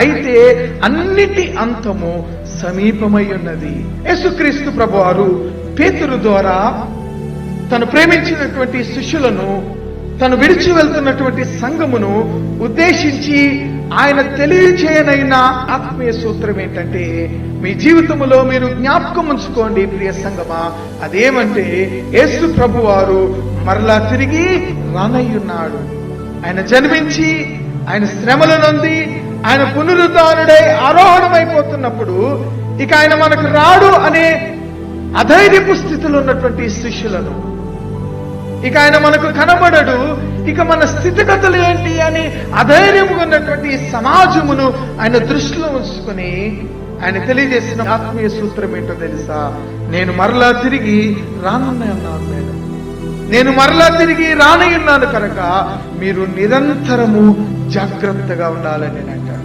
అయితే అన్నిటి అంతము సమీపమై ఉన్నది. యేసుక్రీస్తు ప్రభువారు పేతురు ద్వారా తను ప్రేమించినటువంటి శిష్యులను, తను విడిచి వెళ్తున్నటువంటి సంఘమును ఉద్దేశించి ఆయన తెలియచేయనైన ఆత్మీయ సూత్రం ఏంటంటే, మీ జీవితంలో మీరు జ్ఞాపకం ఉంచుకోండి ప్రియ సంగమా. అదేమంటే, యేసు ప్రభువారు మరలా తిరిగి రానయ్యున్నాడు. ఆయన జన్మించి, ఆయన శ్రమల నుండి ఆయన పునరుద్ధానుడై ఆరోహణమైపోతున్నప్పుడు ఇక ఆయన మనకు రాడు అనే అధైర్యపు స్థితిలో ఉన్నటువంటి శిష్యులను, ఇక ఆయన మనకు కనబడడు, ఇక మన స్థితిగతులు ఏంటి అని అధైర్యంగా ఉన్నటువంటి సమాజమును ఆయన దృష్టిలో ఉంచుకుని ఆయన తెలియజేసిన ఆత్మీయ సూత్రం ఏంటో తెలుసా? నేను మరలా తిరిగి రానున్నాను, నేను మరలా తిరిగి రానయ్యున్నాను కనుక మీరు నిరంతరము జాగ్రత్తగా ఉండాలని.